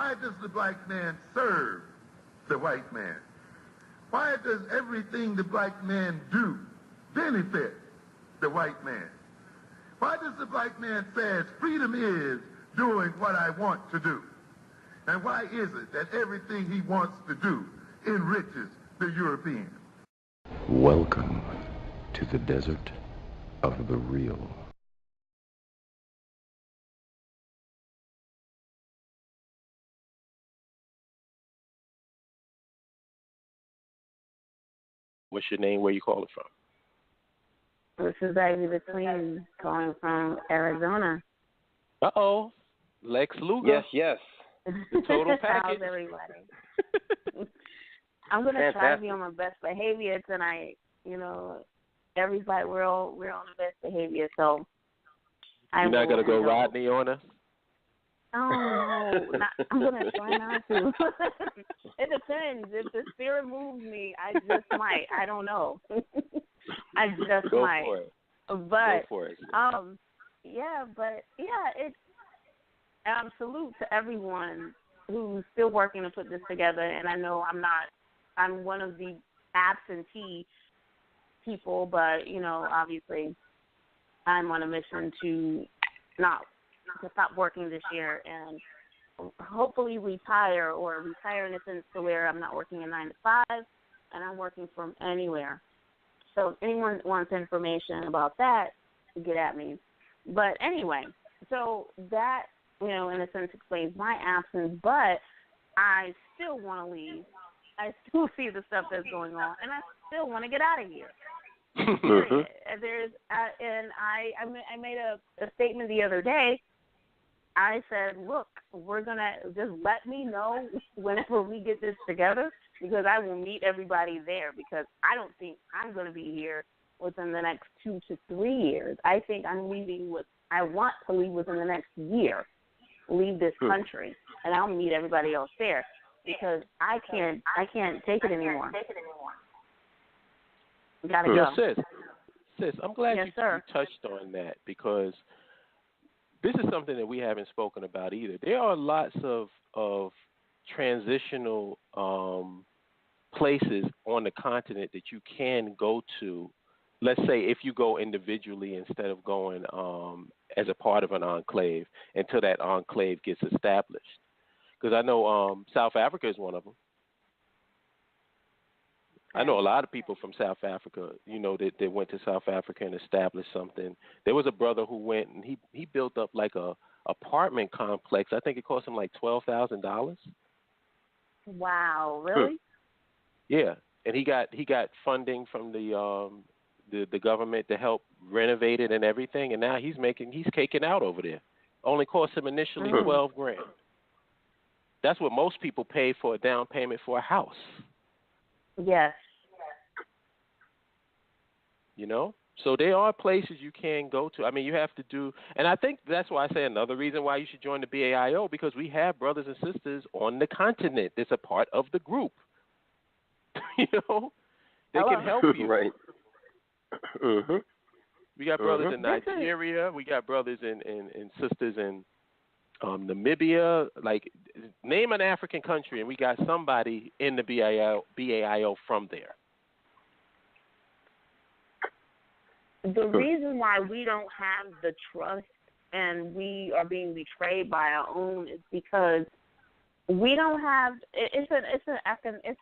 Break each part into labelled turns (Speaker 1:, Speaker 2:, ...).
Speaker 1: Why does the black man serve the white man? Why does everything the black man do benefit the white man? Why does the black man say freedom is doing what I want to do? And why is it that everything he wants to do enriches the European?
Speaker 2: Welcome to the desert of the real.
Speaker 3: What's your name? Where you calling from?
Speaker 4: This is Abibifahodie calling from Arizona.
Speaker 3: Uh-oh. Lex Luger.
Speaker 5: Yes.
Speaker 3: The total package.
Speaker 4: How's everybody? I'm going to try to be on my best behavior tonight. You know, everybody, we're on the best behavior, so.
Speaker 3: You're not going to go Rodney on us?
Speaker 4: Oh, no. I'm going to try not to. It depends. If the spirit moves me, I just might. I don't know. I just
Speaker 3: go
Speaker 4: might.
Speaker 3: For it.
Speaker 4: But,
Speaker 3: go for it.
Speaker 4: It's salute to everyone who's still working to put this together. And I know I'm one of the absentee people, but, you know, obviously I'm on a mission to stop working this year and hopefully retire in a sense to where I'm not working a 9 to 5 and I'm working from anywhere. So if anyone wants information about that, get at me. But anyway, so that, you know, in a sense explains my absence, but I still want to leave. I still see the stuff that's going on, and I still want to get out of here. I made a statement the other day. I said, look, we're going to just let me know whenever we get this together because I will meet everybody there because I don't think I'm going to be here within the next 2 to 3 years. I think I'm leaving I want to leave within the next year, leave this country, and I'll meet everybody else there because I can't take it anymore. Gotta go.
Speaker 3: Sis, I'm glad you touched on that because this is something that we haven't spoken about either. There are lots of transitional places on the continent that you can go to. Let's say if you go individually instead of going as a part of an enclave until that enclave gets established. Because I know South Africa is one of them. I know a lot of people from South Africa, you know, that went to South Africa and established something. There was a brother who went and he built up like a apartment complex. I think it cost him like $12,000.
Speaker 4: Wow, really?
Speaker 3: Yeah, and he got funding from the government to help renovate it and everything, and now he's caking out over there. Only cost him initially $12,000. That's what most people pay for a down payment for a house.
Speaker 4: Yes.
Speaker 3: You know? So there are places you can go to. I mean, you have to do, and I think that's why I say another reason why you should join the BAIO, because we have brothers and sisters on the continent that's a part of the group. You know? They can help you.
Speaker 5: Right. Mm-hmm.
Speaker 3: We got brothers in Nigeria. We got brothers and sisters in Namibia. Like, name an African country, and we got somebody in the BAIO from there.
Speaker 4: The reason why we don't have the trust and we are being betrayed by our own is because we don't have. It's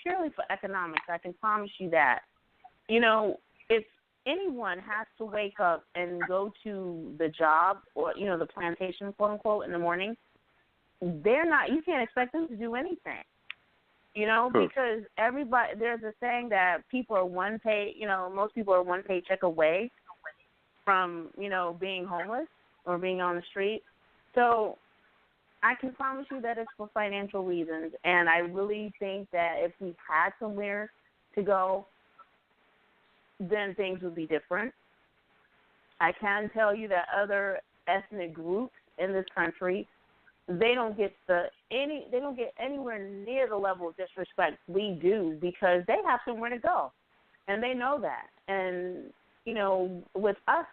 Speaker 4: purely for economics. I can promise you that. You know, if anyone has to wake up and go to the job or, you know, the plantation, quote unquote, in the morning, you can't expect them to do anything, you know, because there's a saying that people are most people are one paycheck away from, you know, being homeless or being on the street. So I can promise you that it's for financial reasons. And I really think that if we had somewhere to go, then things would be different. I can tell you that other ethnic groups in this country, they don't get anywhere near the level of disrespect we do because they have somewhere to go, and they know that. And you know, with us,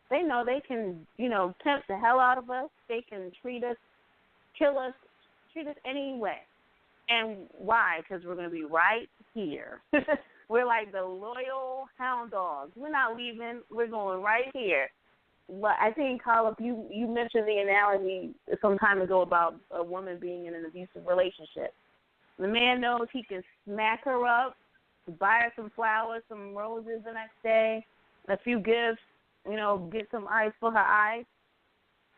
Speaker 4: they know they can, you know, tempt the hell out of us. They can treat us, kill us, treat us anyway. And why? Because we're going to be right here. We're like the loyal hound dogs. We're not leaving. We're going right here. But I think, Holip, you mentioned the analogy some time ago about a woman being in an abusive relationship. The man knows he can smack her up, buy her some flowers, some roses the next day, a few gifts, get some ice for her eyes,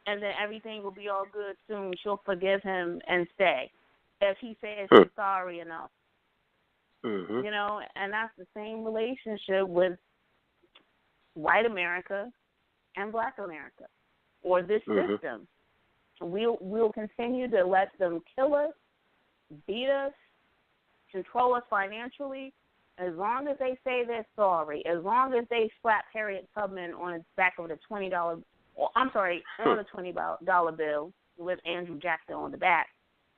Speaker 4: and then everything will be all good soon. She'll forgive him and stay if he says he's sorry enough.
Speaker 5: Mm-hmm.
Speaker 4: And that's the same relationship with white America and black America, or this system. We'll continue to let them kill us, beat us, control us financially, as long as they say they're sorry, as long as they slap Harriet Tubman on the back of the on the $20 bill with Andrew Jackson on the back.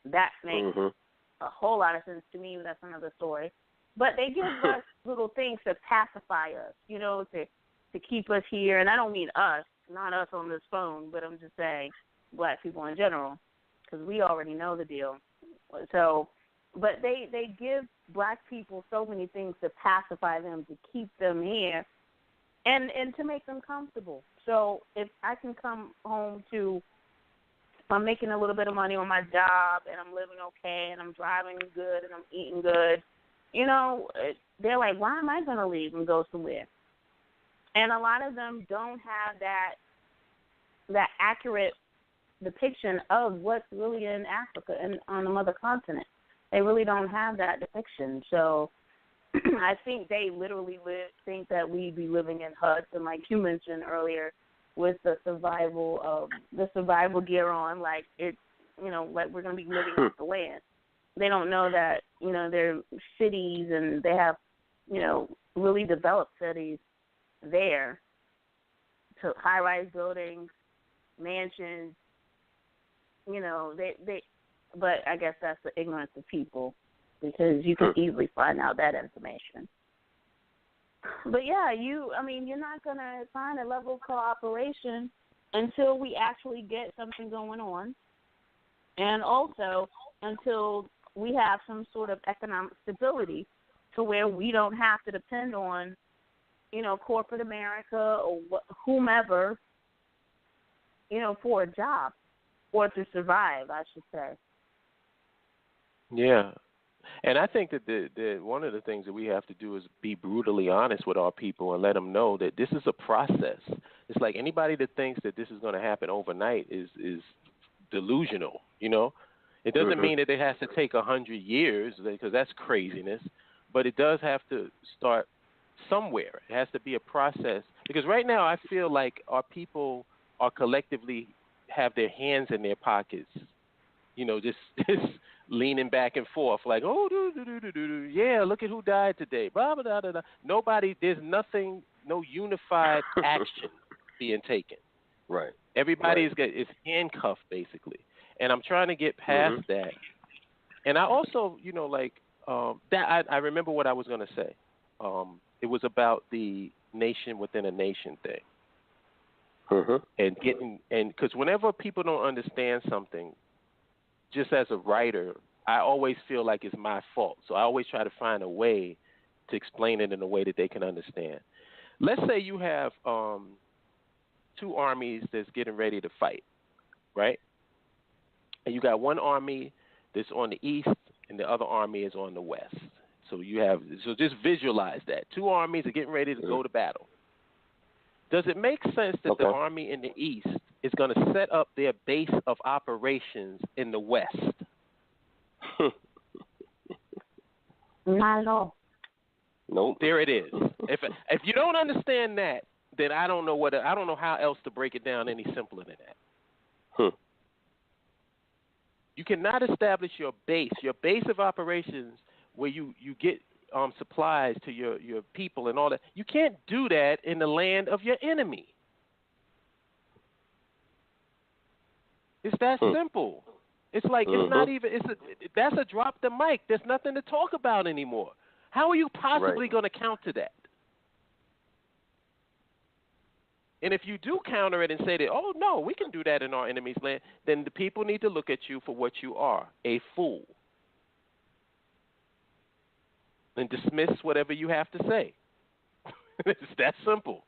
Speaker 4: That makes a whole lot of sense to me. That's another story. But they give us little things to pacify us, to keep us here. And I don't mean us, not us on this phone, but I'm just saying black people in general, because we already know the deal. So, but they give black people so many things to pacify them, to keep them here, and to make them comfortable. So if I can come home to, I'm making a little bit of money on my job, and I'm living okay, and I'm driving good, and I'm eating good, they're like, why am I going to leave and go somewhere? And a lot of them don't have that accurate depiction of what's really in Africa and on the mother continent. They really don't have that depiction. So I think they literally think that we be living in huts, and like you mentioned earlier, with the survival gear on, like it's, like we're going to be living off the land. They don't know that, they're cities, and they have, really developed cities there, to high-rise buildings, mansions, but I guess that's the ignorance of people, because you can easily find out that information. But yeah, you're not going to find a level of cooperation until we actually get something going on, and also until we have some sort of economic stability to where we don't have to depend on, corporate America or whomever, for a job or to survive, I should say.
Speaker 3: Yeah. And I think that the one of the things that we have to do is be brutally honest with our people and let them know that this is a process. It's like anybody that thinks that this is going to happen overnight is delusional, It doesn't mean that it has to take 100 years, because that's craziness, but it does have to start somewhere. It has to be a process, because right now I feel like our people are collectively have their hands in their pockets, just leaning back and forth like, yeah, look at who died today, blah, blah, blah, blah. Nobody, there's nothing, no unified action being taken.
Speaker 5: Right.
Speaker 3: Everybody is handcuffed, basically. And I'm trying to get past that. And I also, that I remember what I was going to say. It was about the nation within a nation thing. And because whenever people don't understand something, just as a writer, I always feel like it's my fault. So I always try to find a way to explain it in a way that they can understand. Let's say you have two armies that's getting ready to fight, right? And you got one army that's on the east and the other army is on the west. So just visualize that. Two armies are getting ready to go to battle. Does it make sense that the army in the east is going to set up their base of operations in the west?
Speaker 4: Not at all.
Speaker 5: Nope.
Speaker 3: There it is. If you don't understand that, then I don't know how else to break it down any simpler than that. You cannot establish your base of operations where you get supplies to your people and all that. You can't do that in the land of your enemy. It's that simple. It's like it's not even. That's a drop the mic. There's nothing to talk about anymore. How are you possibly going to counter that? And if you do counter it and say that, oh, no, we can do that in our enemy's land, then the people need to look at you for what you are, a fool. And dismiss whatever you have to say. It's that simple.